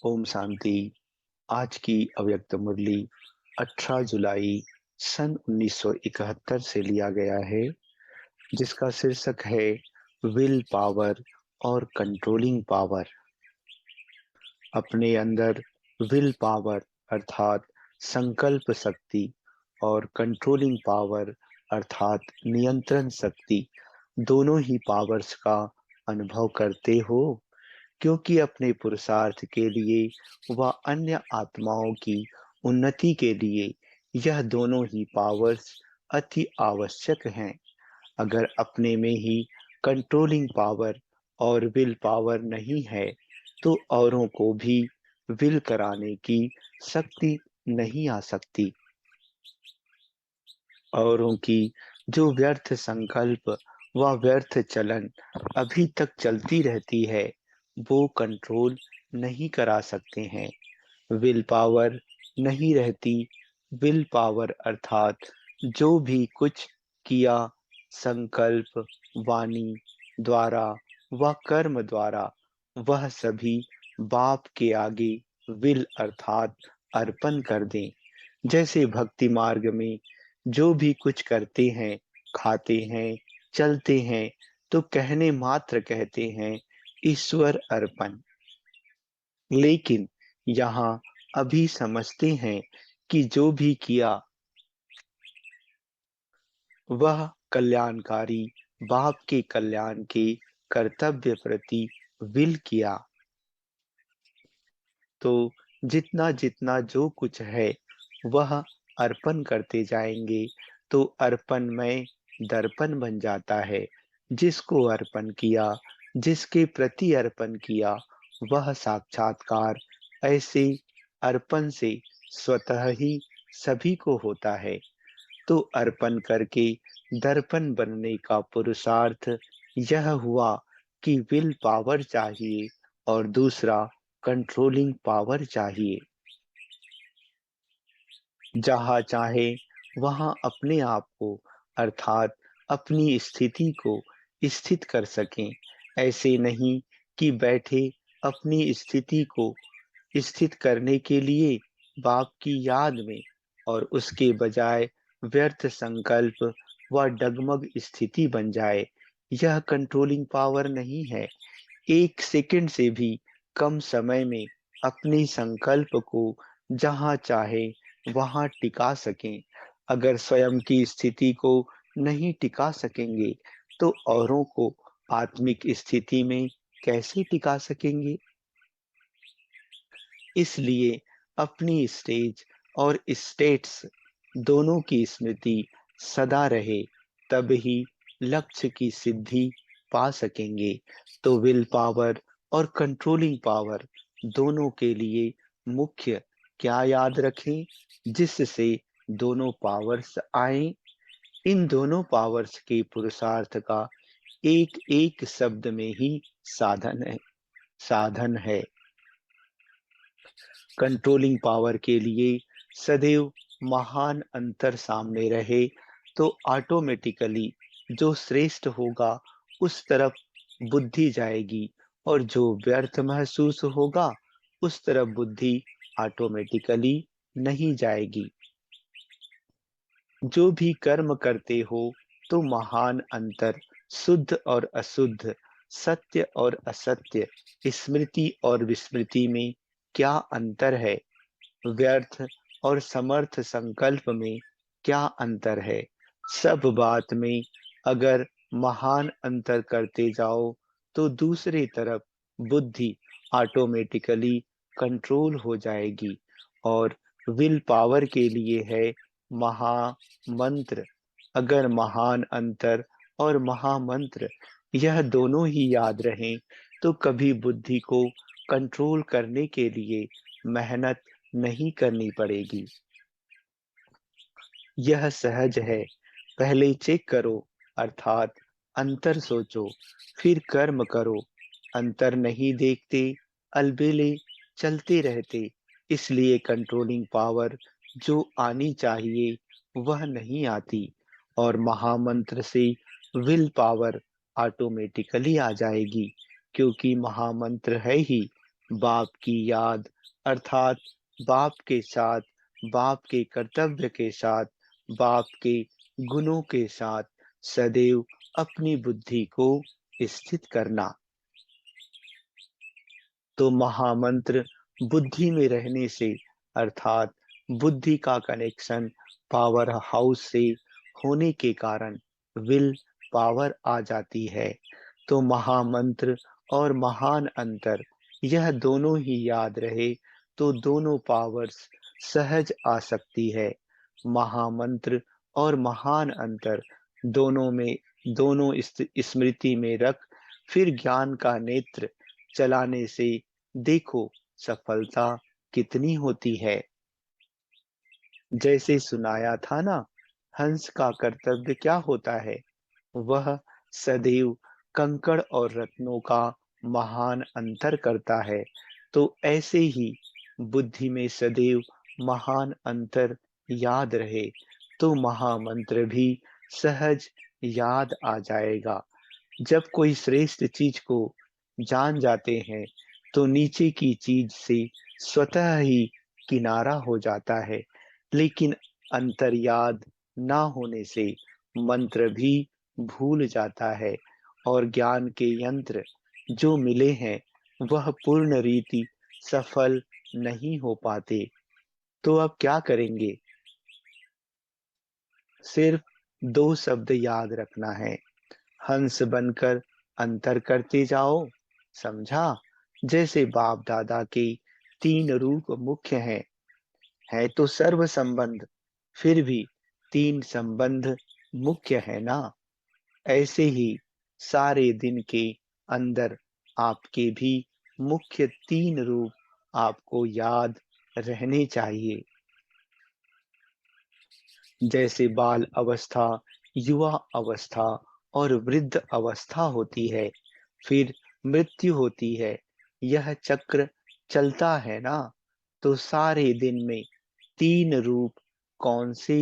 ओम शांति। आज की अव्यक्त मुरली 18 जुलाई सन 1971 से लिया गया है, जिसका शीर्षक है विल पावर और कंट्रोलिंग पावर। अपने अंदर विल पावर अर्थात संकल्प शक्ति और कंट्रोलिंग पावर अर्थात नियंत्रण शक्ति दोनों ही पावर्स का अनुभव करते हो, क्योंकि अपने पुरुषार्थ के लिए व अन्य आत्माओं की उन्नति के लिए यह दोनों ही पावर्स अति आवश्यक हैं। अगर अपने में ही कंट्रोलिंग पावर और विल पावर नहीं है, तो औरों को भी विल कराने की शक्ति नहीं आ सकती। औरों की जो व्यर्थ संकल्प व व्यर्थ चलन अभी तक चलती रहती है, वो कंट्रोल नहीं करा सकते हैं। विल पावर नहीं रहती। विल पावर अर्थात जो भी कुछ किया संकल्प, वाणी द्वारा व कर्म द्वारा, वह सभी बाप के आगे विल अर्थात अर्पण कर दें। जैसे भक्ति मार्ग में जो भी कुछ करते हैं, खाते हैं, चलते हैं, तो कहने मात्र कहते हैं ईश्वर अर्पण। लेकिन यहाँ अभी समझते हैं कि जो भी किया वह कल्याणकारी बाप के कल्याण के कर्तव्य प्रति विल किया। तो जितना जितना जो कुछ है वह अर्पण करते जाएंगे, तो अर्पण में दर्पण बन जाता है। जिसको अर्पण किया, जिसके प्रति अर्पण किया, वह साक्षात्कार ऐसे अर्पण से स्वतः ही सभी को होता है। तो अर्पण करके दर्पण बनने का पुरुषार्थ यह हुआ कि विल पावर चाहिए और दूसरा कंट्रोलिंग पावर चाहिए। जहाँ चाहे वहाँ अपने आप को अर्थात अपनी स्थिति को स्थित कर सकें। ऐसे नहीं कि बैठे अपनी स्थिति को स्थित करने के लिए बाप की याद में, और उसके बजाय व्यर्थ संकल्प व डगमग स्थिति बन जाए। यह कंट्रोलिंग पावर नहीं है। एक सेकंड से भी कम समय में अपने संकल्प को जहां चाहे वहां टिका सकें। अगर स्वयं की स्थिति को नहीं टिका सकेंगे, तो औरों को आत्मिक स्थिति में कैसे टिका सकेंगे। इसलिए अपनी स्टेज और स्टेट्स दोनों की स्मृति सदा रहे, तब ही लक्ष्य की सिद्धि पा सकेंगे। तो विल पावर और कंट्रोलिंग पावर दोनों के लिए मुख्य क्या याद रखें, जिससे दोनों पावर्स आए। इन दोनों पावर्स के पुरुषार्थ का एक एक शब्द में ही साधन है। कंट्रोलिंग पावर के लिए सदैव महान अंतर सामने रहे, तो ऑटोमेटिकली जो श्रेष्ठ होगा उस तरफ बुद्धि जाएगी, और जो व्यर्थ महसूस होगा उस तरफ बुद्धि ऑटोमेटिकली नहीं जाएगी। जो भी कर्म करते हो, तो महान अंतर शुद्ध और अशुद्ध, सत्य और असत्य, स्मृति और विस्मृति में क्या अंतर है। व्यर्थ और समर्थ संकल्प में क्या अंतर है। सब बात में अगर महान अंतर करते जाओ, तो दूसरी तरफ बुद्धि ऑटोमेटिकली कंट्रोल हो जाएगी। और विल पावर के लिए है महामंत्र। अगर महान अंतर और महामंत्र यह दोनों ही याद रहें, तो कभी बुद्धि को कंट्रोल करने के लिए मेहनत नहीं करनी पड़ेगी। यह सहज है। पहले चेक करो अर्थात अंतर सोचो, फिर कर्म करो। अंतर नहीं देखते, अलबेले चलते रहते। इसलिए कंट्रोलिंग पावर जो आनी चाहिए वह नहीं आती, और महामंत्र से विल पावर ऑटोमेटिकली आ जाएगी, क्योंकि महामंत्र है ही बाप की याद अर्थात बाप के साथ, बाप के कर्तव्य के साथ, बाप के गुणों के साथ सदैव अपनी बुद्धि को स्थित करना। तो महामंत्र बुद्धि में रहने से अर्थात बुद्धि का कनेक्शन पावर हाउस से होने के कारण विल पावर आ जाती है। तो महामंत्र और महान अंतर यह दोनों ही याद रहे तो दोनों पावर्स सहज आ सकती है। महामंत्र और महान अंतर दोनों में दोनों स्मृति में रख फिर ज्ञान का नेत्र चलाने से देखो सफलता कितनी होती है। जैसे सुनाया था ना, हंस का कर्तव्य क्या होता है? वह सदैव कंकड़ और रत्नों का महान अंतर करता है। तो ऐसे ही बुद्धि में सदैव महान अंतर याद रहे तो महामंत्र भी सहज याद आ जाएगा। जब कोई श्रेष्ठ चीज को जान जाते हैं तो नीचे की चीज से स्वतः ही किनारा हो जाता है। लेकिन अंतर याद ना होने से मंत्र भी भूल जाता है और ज्ञान के यंत्र जो मिले हैं वह पूर्ण रीति सफल नहीं हो पाते। तो अब क्या करेंगे? सिर्फ दो शब्द याद रखना है, हंस बनकर अंतर करते जाओ। समझा? जैसे बाप दादा के तीन रूप मुख्य हैं, है तो सर्व संबंध, फिर भी तीन संबंध मुख्य है ना। ऐसे ही सारे दिन के अंदर आपके भी मुख्य तीन रूप आपको याद रहने चाहिए। जैसे बाल अवस्था, युवा अवस्था और वृद्ध अवस्था होती है, फिर मृत्यु होती है। यह चक्र चलता है ना। तो सारे दिन में तीन रूप कौन से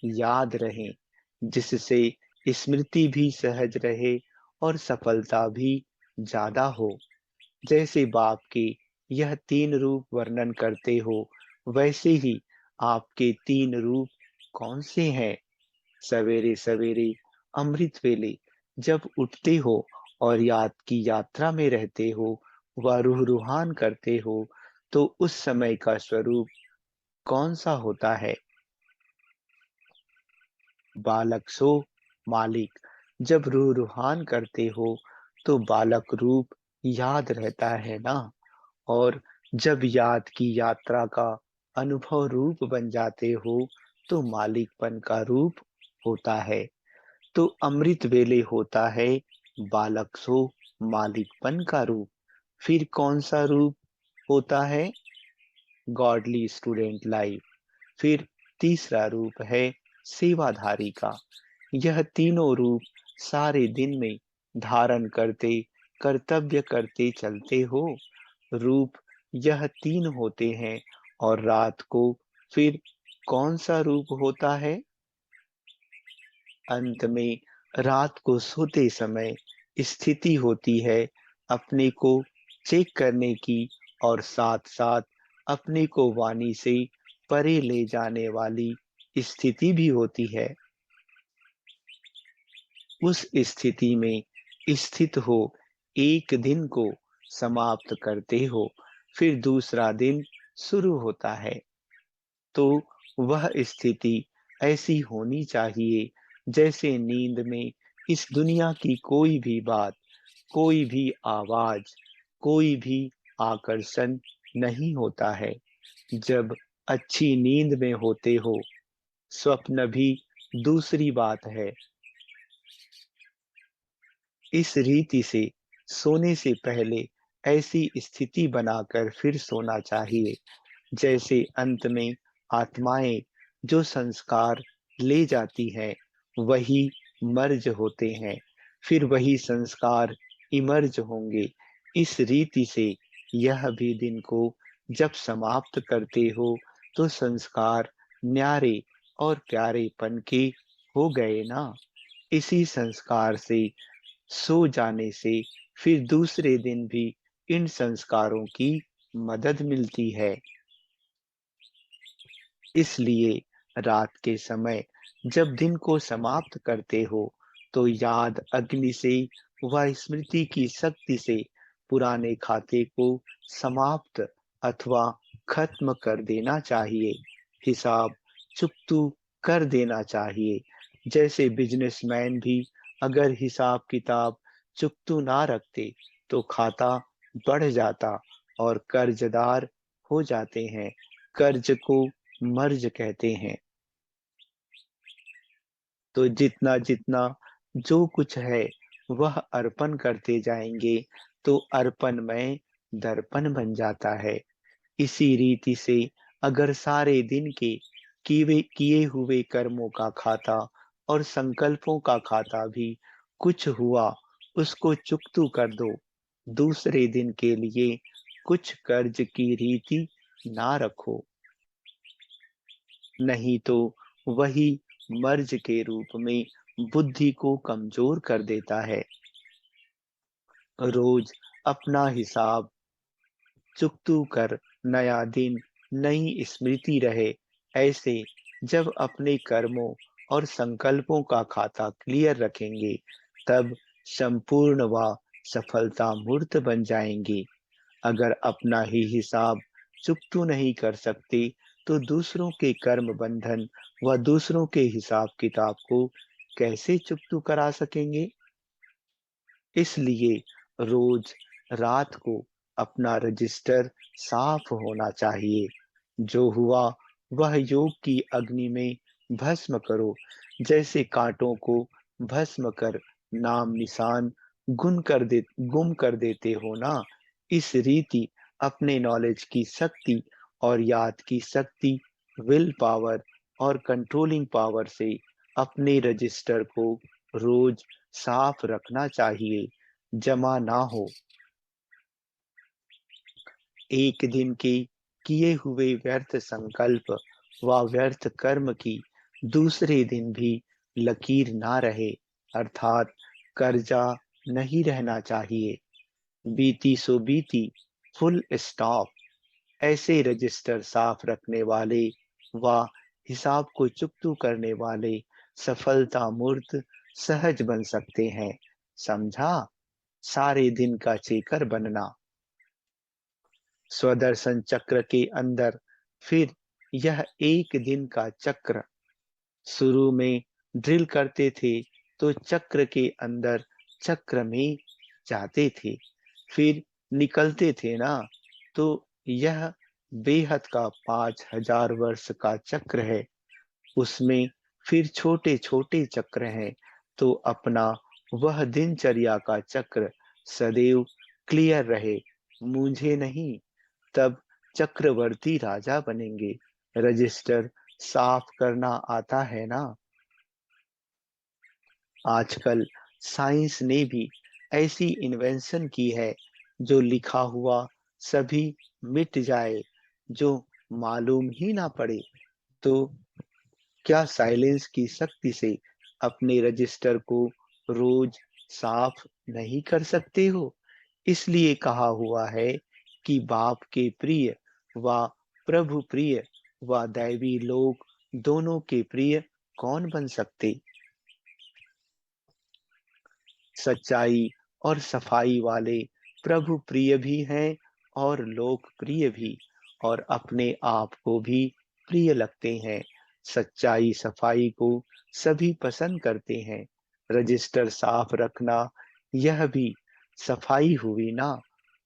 याद रहें जिससे स्मृति भी सहज रहे और सफलता भी ज्यादा हो। जैसे बाप के यह तीन रूप वर्णन करते हो वैसे ही आपके तीन रूप कौन से हैं? सवेरे सवेरे अमृत वेले जब उठते हो और याद की यात्रा में रहते हो व रूह रूहान करते हो तो उस समय का स्वरूप कौन सा होता है? बालक सो मालिक। जब रूह रूहान करते हो तो बालक रूप याद रहता है ना। और जब याद की यात्रा का अनुभव रूप बन जाते हो तो मालिकपन का रूप होता है। तो अमृत वेले होता है बालक सो मालिकपन का रूप। फिर कौन सा रूप होता है? Godly student life. फिर तीसरा रूप है सेवाधारी का। यह तीनों रूप सारे दिन में धारण करते कर्तव्य करते चलते हो। रूप यह तीन होते हैं और रात को फिर कौन सा रूप होता है? अंत में रात को सोते समय स्थिति होती है अपने को चेक करने की और साथ साथ अपने को वाणी से परे ले जाने वाली स्थिति भी होती है। उस स्थिति में स्थित हो एक दिन को समाप्त करते हो फिर दूसरा दिन शुरू होता है। तो वह स्थिति ऐसी होनी चाहिए जैसे नींद में इस दुनिया की कोई भी बात, कोई भी आवाज, कोई भी आकर्षण नहीं होता है। जब अच्छी नींद में होते हो, स्वप्न भी दूसरी बात है। इस रीति से सोने से पहले ऐसी स्थिति बनाकर फिर सोना चाहिए जैसे अंत में आत्माएं जो संस्कार ले जाती हैं वही मर्ज होते हैं, फिर वही संस्कार इमर्ज होंगे। इस रीति से यह भी दिन को जब समाप्त करते हो तो संस्कार न्यारे और प्यारेपन के हो गए ना। इसी संस्कार से सो जाने से फिर दूसरे दिन भी इन संस्कारों की मदद मिलती है। इसलिए रात के समय जब दिन को समाप्त करते हो तो याद अग्नि से व स्मृति की शक्ति से पुराने खाते को समाप्त अथवा खत्म कर देना चाहिए। हिसाब चुकतू कर देना चाहिए। जैसे बिजनेसमैन भी अगर हिसाब किताब चुकतू ना रखते तो खाता बढ़ जाता और कर्जदार हो जाते हैं। कर्ज को मर्ज कहते हैं। तो जितना जितना जो कुछ है वह अर्पण करते जाएंगे तो अर्पण में दर्पण बन जाता है। इसी रीति से अगर सारे दिन के किए हुए कर्मों का खाता और संकल्पों का खाता भी कुछ हुआ उसको चुकतू कर दो। दूसरे दिन के लिए कुछ कर्ज की रीति ना रखो, नहीं तो वही मर्ज के रूप में बुद्धि को कमजोर कर देता है। रोज अपना हिसाब चुकतू कर नया दिन नई स्मृति रहे। ऐसे जब अपने कर्मों और संकल्पों का खाता क्लियर रखेंगे तब संपूर्ण व सफलता मूर्त बन जाएंगे। अगर अपना ही हिसाब चुकतू नहीं कर सकते तो दूसरों के कर्म बंधन व दूसरों के हिसाब किताब को कैसे चुकतू करा सकेंगे। इसलिए रोज रात को अपना रजिस्टर साफ होना चाहिए। जो हुआ वह योग की अग्नि में भस्म करो। जैसे कांटों को भस्म कर नाम निशान गुम कर देते हो ना, इस रीति अपने नॉलेज की शक्ति और याद की शक्ति, विल पावर और कंट्रोलिंग पावर से अपने रजिस्टर को रोज साफ रखना चाहिए, जमा ना हो। एक दिन के किए हुए व्यर्थ संकल्प व व्यर्थ कर्म की दूसरे दिन भी लकीर ना रहे, अर्थात कर्जा नहीं रहना चाहिए। बीती सो बीती, फुल स्टॉप। ऐसे रजिस्टर साफ रखने वाले व हिसाब को चुकतू करने वाले सफलता मूर्त सहज बन सकते हैं। समझा? सारे दिन का चेकर बनना। स्वदर्शन चक्र के अंदर फिर यह एक दिन का चक्र। शुरू में ड्रिल करते थे तो चक्र के अंदर चक्र में जाते थे, फिर निकलते थे ना, तो यह बेहद का 5,000 वर्ष का चक्र है। उसमें फिर छोटे छोटे चक्र हैं। तो अपना वह दिनचर्या का चक्र सदैव क्लियर रहे, मूंझे नहीं। तब चक्रवर्ती राजा बनेंगे। रजिस्टर साफ करना आता है ना। आजकल साइंस ने भी ऐसी इन्वेंशन की है जो लिखा हुआ सभी मिट जाए, जो मालूम ही ना पड़े। तो क्या साइलेंस की शक्ति से अपने रजिस्टर को रोज साफ नहीं कर सकते हो? इसलिए कहा हुआ है कि बाप के प्रिय व प्रभु प्रिय व दैवी लोग दोनों के प्रिय कौन बन सकते। सच्चाई और सफाई वाले प्रभु प्रिय भी हैं और लोकप्रिय भी, और अपने आप को भी प्रिय लगते हैं। सच्चाई सफाई को सभी पसंद करते हैं। रजिस्टर साफ रखना यह भी सफाई हुई ना।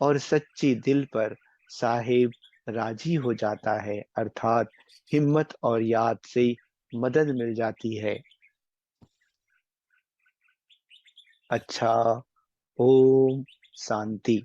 और सच्चे दिल पर साहेब राजी हो जाता है, अर्थात हिम्मत और याद से मदद मिल जाती है। अच्छा, ओम शांति।